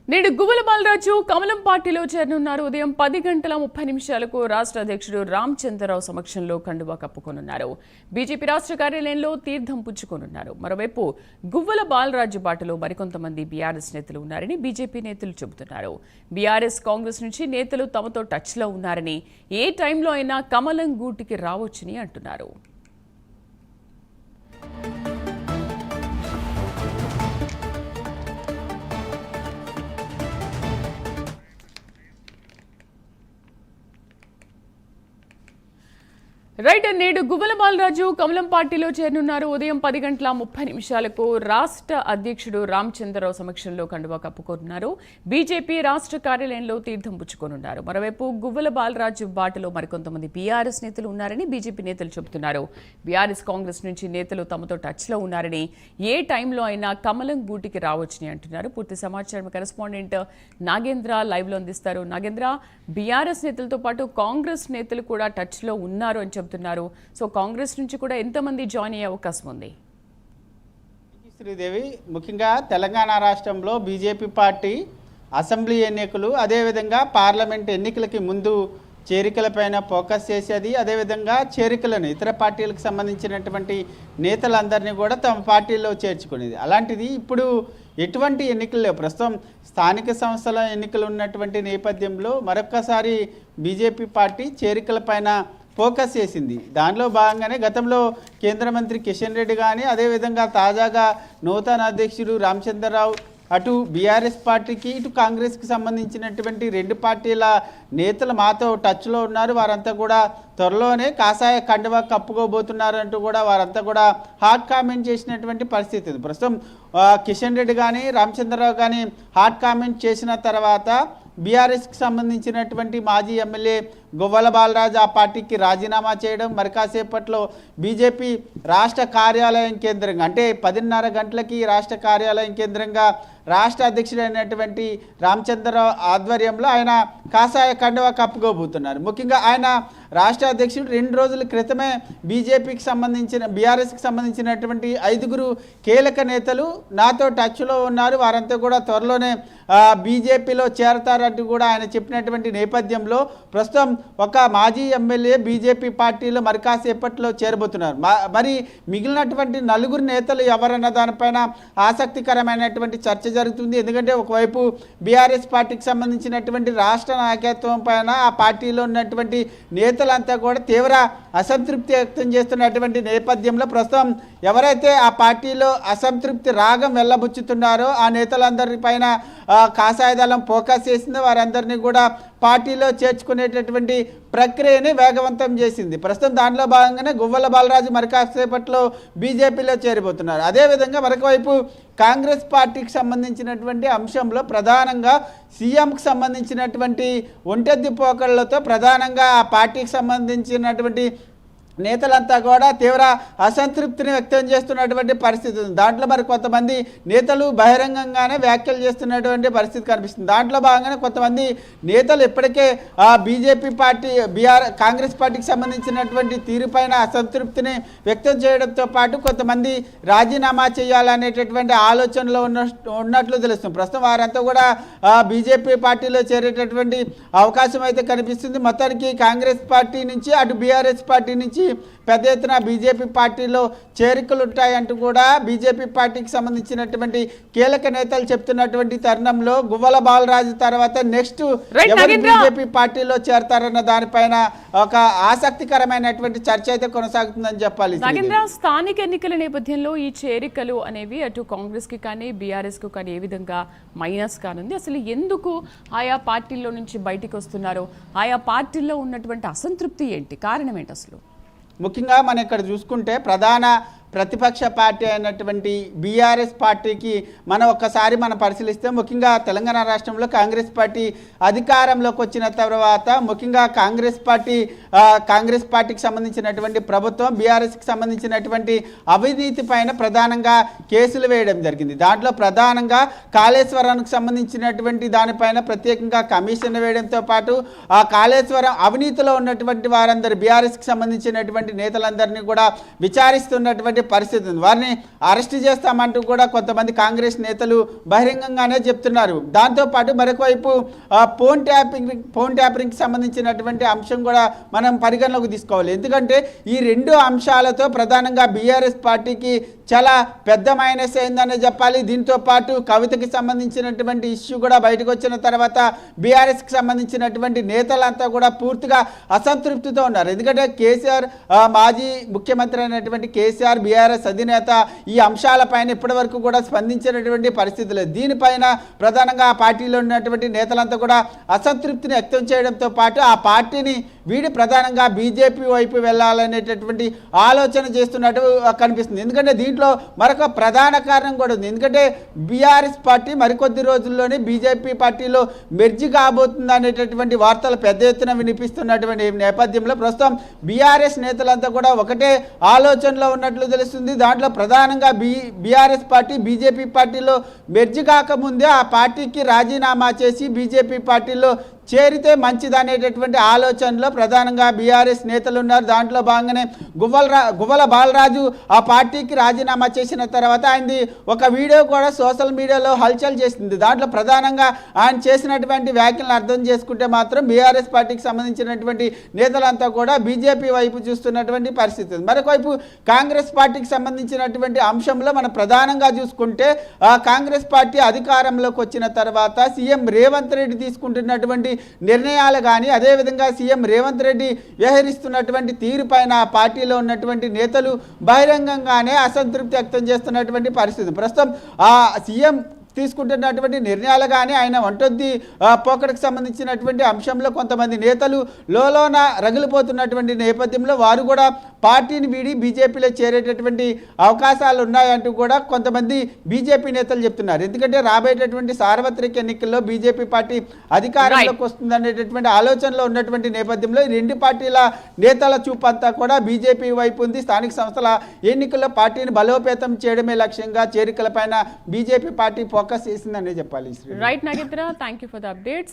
నేడు గువ్వల బాలరాజు కమలం పార్టీలో చేరనున్నారు. ఉదయం 10:30 రాష్ట్ర అధ్యక్షుడు రామచంద్రరావు సమక్షంలో కండువా కప్పుకోనున్నారు. బీజేపీ రాష్ట్ర కార్యాలయంలో తీర్థం పుచ్చుకోనున్నారు. మరోవైపు గువ్వల బాలరాజు బాటలో మరికొంతమంది బీఆర్ఎస్ నేతలు ఉన్నారని బీజేపీ నేతలు చెబుతున్నారు. బీఆర్ఎస్ కాంగ్రెస్ నుంచి నేతలు తమతో టచ్లో ఉన్నారని, ఏ టైంలో అయినా కమలం గూటికి రావచ్చని అంటున్నారు. రైట్, నేడు గువ్వల బాలరాజు కమలం పార్టీలో చేరనున్నారు. ఉదయం 10:30 రాష్ట్ర అధ్యక్షుడు రామచంద్రరావు సమక్షంలో కండువా కప్పుకోనున్నారు. బీజేపీ రాష్ట్ర కార్యాలయంలో తీర్థం పుచ్చుకోనున్నారు. మరోవైపు గువ్వల బాలరాజు బాటలో మరికొంతమంది బీఆర్ఎస్ నేతలు ఉన్నారని బీజేపీ నేతలు చెబుతున్నారు. బీఆర్ఎస్ కాంగ్రెస్ నుంచి నేతలు తమతో టచ్లో ఉన్నారని, ఏ టైంలో అయినా కమలం గూటికి రావచ్చని అంటున్నారు. పూర్తి సమాచారం కరెస్పాండెంట్ నాగేంద్ర లైవ్లో అందిస్తారు. నాగేంద్ర, బీఆర్ఎస్ నేతలతో పాటు కాంగ్రెస్ నేతలు కూడా టచ్లో ఉన్నారు అని చెబుతున్నారు. సో కాంగ్రెస్ నుంచి కూడా ఎంతమంది జాయిన్ అయ్యే అవకాశం ఉంది? శ్రీదేవి, ముఖ్యంగా తెలంగాణ రాష్ట్రంలో బీజేపీ పార్టీ అసెంబ్లీ ఎన్నికలు, అదేవిధంగా పార్లమెంట్ ఎన్నికలకి ముందు చేరికలపైన ఫోకస్ చేసేది, అదేవిధంగా చేరికలను ఇతర పార్టీలకు సంబంధించినటువంటి నేతలందరినీ కూడా తమ పార్టీలో చేర్చుకునేది. అలాంటిది ఇప్పుడు ఎటువంటి ఎన్నికలు లేవు. ప్రస్తుతం స్థానిక సంస్థల ఎన్నికలు ఉన్నటువంటి నేపథ్యంలో మరొక్కసారి బీజేపీ పార్టీ చేరికలపైన ఫోకస్ చేసింది. దానిలో భాగంగానే గతంలో కేంద్ర మంత్రి కిషన్ రెడ్డి కానీ, అదేవిధంగా తాజాగా నూతన అధ్యక్షుడు రామచంద్రరావు అటు బీఆర్ఎస్ పార్టీకి ఇటు కాంగ్రెస్కి సంబంధించినటువంటి రెండు పార్టీల నేతలు మాతో టచ్లో ఉన్నారు. వారంతా కూడా త్వరలోనే కాషాయ కండువా కప్పుకోబోతున్నారు అంటూ కూడా వారంతా కూడా హాట్ కామెంట్ చేసినటువంటి పరిస్థితి ఉంది. ప్రస్తుతం కిషన్ రెడ్డి కానీ రామచంద్రరావు కానీ హాట్ కామెంట్ చేసిన తర్వాత బీఆర్ఎస్కి సంబంధించినటువంటి మాజీ ఎమ్మెల్యే గువ్వల బాలరాజు ఆ పార్టీకి రాజీనామా చేయడం, మరి కాసేపట్లో బీజేపీ రాష్ట్ర కార్యాలయం కేంద్రంగా అంటే 10:30 గంటలకి రాష్ట్ర కార్యాలయం కేంద్రంగా రాష్ట్ర అధ్యక్షుడైనటువంటి రామచంద్రరావు ఆధ్వర్యంలో ఆయన కాషాయ కండువా కప్పుకోబోతున్నారు. ముఖ్యంగా ఆయన రాష్ట్ర అధ్యక్షుడు 2 రోజుల క్రితమే బీజేపీకి సంబంధించిన బీఆర్ఎస్కి సంబంధించినటువంటి 5 కీలక నేతలు నాతో టచ్లో ఉన్నారు, వారంతా కూడా త్వరలోనే బీజేపీలో చేరతారంటూ కూడా ఆయన చెప్పినటువంటి నేపథ్యంలో ప్రస్తుతం ఒక మాజీ ఎమ్మెల్యే బీజేపీ పార్టీలో మరి కాసేపట్లో చేరబోతున్నారు. మరి మిగిలినటువంటి 4 నేతలు ఎవరన్న దానిపైన ఆసక్తికరమైనటువంటి చర్చ జరుగుతుంది. ఎందుకంటే ఒకవైపు బీఆర్ఎస్ పార్టీకి సంబంధించినటువంటి రాష్ట్ర నాయకత్వం పైన ఆ పార్టీలో ఉన్నటువంటి నేతలంతా కూడా తీవ్ర అసంతృప్తి వ్యక్తం చేస్తున్నటువంటి నేపథ్యంలో ప్రస్తుతం ఎవరైతే ఆ పార్టీలో అసంతృప్తి రాగం వెళ్ళబుచ్చుతున్నారో ఆ నేతలందరిపైన కాషాయ దళం ఫోకస్ చేసింది. వారందరినీ కూడా పార్టీలో చేర్చుకునేటటువంటి ప్రక్రియని వేగవంతం చేసింది. ప్రస్తుతం దానిలో భాగంగానే గువ్వల బాలరాజు మరి కాసేపట్లో బీజేపీలో చేరిపోతున్నారు. అదేవిధంగా మరొక వైపు కాంగ్రెస్ పార్టీకి సంబంధించినటువంటి అంశంలో ప్రధానంగా సీఎంకి సంబంధించినటువంటి ఒంటెద్ది పోకళ్లతో ప్రధానంగా ఆ పార్టీకి సంబంధించినటువంటి నేతలంతా కూడా తీవ్ర అసంతృప్తిని వ్యక్తం చేస్తున్నటువంటి పరిస్థితి ఉంది. దాంట్లో మరి కొంతమంది నేతలు బహిరంగంగానే వ్యాఖ్యలు చేస్తున్నటువంటి పరిస్థితి కనిపిస్తుంది. దాంట్లో భాగంగానే కొంతమంది నేతలు ఇప్పటికే బీజేపీ పార్టీ కాంగ్రెస్ పార్టీకి సంబంధించినటువంటి తీరుపైన అసంతృప్తిని వ్యక్తం చేయడంతో పాటు కొంతమంది రాజీనామా చేయాలనేటటువంటి ఆలోచనలో ఉన్నట్లు తెలుస్తుంది. ప్రస్తుతం వారంతా కూడా బీజేపీ పార్టీలో చేరేటటువంటి అవకాశం అయితే కనిపిస్తుంది. మొత్తానికి కాంగ్రెస్ పార్టీ నుంచి అటు బీఆర్ఎస్ పార్టీ నుంచి పెద్ద ఎత్తున బీజేపీ పార్టీలో చేరికలు ఉంటాయంటూ కూడా బీజేపీ పార్టీకి సంబంధించినటువంటి కీలక నేతలు చెప్తున్నటువంటి తరుణంలో గువ్వల బాలరాజు తర్వాత నెక్స్ట్ ఎవరు బీజేపీ పార్టీలో చేరతారన్న దానిపైన ఒక ఆసక్తికరమైనటువంటి చర్చ అయితే కొనసాగుతుందని చెప్పాలి. స్థానిక ఎన్నికల నేపథ్యంలో ఈ చేరికలు అనేవి అటు కాంగ్రెస్ కి కానీ బీఆర్ఎస్ కు కానీ ఏ విధంగా మైనస్ కానుంది? అసలు ఎందుకు ఆయా పార్టీల్లో నుంచి బయటికి వస్తున్నారు? ఆయా పార్టీల్లో ఉన్నటువంటి అసంతృప్తి ఏంటి? కారణం ఏంటి అసలు? ముఖ్యంగా మనం ఇక్కడ చూసుకుంటే ప్రధాన ప్రతిపక్ష పార్టీ అయినటువంటి బీఆర్ఎస్ పార్టీకి మనం పరిశీలిస్తే ముఖ్యంగా తెలంగాణ రాష్ట్రంలో కాంగ్రెస్ పార్టీ అధికారంలోకి వచ్చిన తర్వాత ముఖ్యంగా కాంగ్రెస్ పార్టీకి సంబంధించినటువంటి ప్రభుత్వం బీఆర్ఎస్కి సంబంధించినటువంటి అవినీతి పైన ప్రధానంగా కేసులు వేయడం జరిగింది. దాంట్లో ప్రధానంగా కాళేశ్వరానికి సంబంధించినటువంటి దానిపైన ప్రత్యేకంగా కమిషన్ వేయడంతో పాటు ఆ కాళేశ్వరం అవినీతిలో ఉన్నటువంటి వారందరూ బీఆర్ఎస్కి సంబంధించినటువంటి నేతలందరినీ కూడా విచారిస్తున్నటువంటి చేస్తున్నటువంటి పరిస్థితి ఉంది. వారిని అరెస్ట్ చేస్తామంటూ కూడా కొంతమంది కాంగ్రెస్ నేతలు బహిరంగంగానే చెప్తున్నారు. దాంతోపాటు మరొక వైపు ఫోన్ ట్యాపరింగ్కి సంబంధించినటువంటి అంశం కూడా మనం పరిగణలోకి తీసుకోవాలి. ఎందుకంటే ఈ రెండు అంశాలతో ప్రధానంగా బీఆర్ఎస్ పార్టీకి చాలా పెద్ద మైనస్ అయిందనే చెప్పాలి. దీంతో పాటు కవితకి సంబంధించినటువంటి ఇష్యూ కూడా బయటకు వచ్చిన తర్వాత బీఆర్ఎస్కి సంబంధించినటువంటి నేతలంతా కూడా పూర్తిగా అసంతృప్తితో ఉన్నారు. ఎందుకంటే కేసీఆర్ మాజీ ముఖ్యమంత్రి అయినటువంటి కేసీఆర్ బీఆర్ఎస్ అధినేత ఈ అంశాలపైన ఇప్పటి వరకు కూడా స్పందించినటువంటి పరిస్థితి లేదు. దీనిపైన ప్రధానంగా ఆ పార్టీలో ఉన్నటువంటి నేతలంతా కూడా అసంతృప్తిని వ్యక్తం చేయడంతో పాటు ఆ పార్టీని వీడి ప్రధానంగా బీజేపీ వైపు వెళ్ళాలనేటటువంటి ఆలోచన చేస్తున్నట్టు కనిపిస్తుంది. ఎందుకంటే దీంట్లో మరొక ప్రధాన కారణం కూడా ఉంది. ఎందుకంటే బీఆర్ఎస్ పార్టీ మరికొద్ది రోజుల్లోనే బీజేపీ పార్టీలో మెర్జి కాబోతుంది అనేటటువంటి వార్తలు పెద్ద ఎత్తున వినిపిస్తున్నటువంటి నేపథ్యంలో ప్రస్తుతం బీఆర్ఎస్ నేతలంతా కూడా ఒకటే ఆలోచనలో ఉన్నట్లు తెలుస్తుంది. దాంట్లో ప్రధానంగా బీఆర్ఎస్ పార్టీ బీజేపీ పార్టీలో మెర్జి కాకముందే ఆ పార్టీకి రాజీనామా చేసి బీజేపీ పార్టీలో చేరితే మంచిదనేటటువంటి ఆలోచనలో ప్రధానంగా బీఆర్ఎస్ నేతలు ఉన్నారు. దాంట్లో భాగంగానే గువ్వల బాలరాజు ఆ పార్టీకి రాజీనామా చేసిన తర్వాత ఆయనది ఒక వీడియో కూడా సోషల్ మీడియాలో హల్చల్ చేసింది. దాంట్లో ప్రధానంగా ఆయన చేసినటువంటి వ్యాఖ్యలను అర్థం చేసుకుంటే మాత్రం బీఆర్ఎస్ పార్టీకి సంబంధించినటువంటి నేతలంతా కూడా బీజేపీ వైపు చూస్తున్నటువంటి పరిస్థితి. మరొకవైపు కాంగ్రెస్ పార్టీకి సంబంధించినటువంటి అంశంలో మనం ప్రధానంగా చూసుకుంటే కాంగ్రెస్ పార్టీ అధికారంలోకి వచ్చిన తర్వాత సీఎం రేవంత్ రెడ్డి తీసుకుంటున్నటువంటి నిర్ణయాలు కానీ అదేవిధంగా సీఎం రేవంత్ రెడ్డి వ్యవహరిస్తున్నటువంటి తీరుపైన ఆ పార్టీలో ఉన్నటువంటి నేతలు బహిరంగంగానే అసంతృప్తి వ్యక్తం చేస్తున్నటువంటి పరిస్థితి. ప్రస్తుతం ఆ సీఎం తీసుకుంటున్నటువంటి నిర్ణయాలు కానీ ఆయన వంటొద్ది పోకడకు సంబంధించినటువంటి అంశంలో కొంతమంది నేతలు లోలోన రగిలిపోతున్నటువంటి నేపథ్యంలో వారు కూడా పార్టీని వీడి బీజేపీలో చేరేటటువంటి అవకాశాలు ఉన్నాయంటూ కూడా కొంతమంది బీజేపీ నేతలు చెప్తున్నారు. ఎందుకంటే రాబోయేటటువంటి సార్వత్రిక ఎన్నికల్లో బీజేపీ పార్టీ అధికారంలోకి వస్తుందనేటటువంటి ఆలోచనలో ఉన్నటువంటి నేపథ్యంలో ఈ రెండు పార్టీల నేతల చూపంతా కూడా బీజేపీ వైపు ఉంది. స్థానిక సంస్థల ఎన్నికల్లో పార్టీని బలోపేతం చేయడమే లక్ష్యంగా చేరికలపైన బీజేపీ పార్టీ ఫోకస్ చేసిందనే చెప్పాలి. Right Nagendra, thank you for the updates.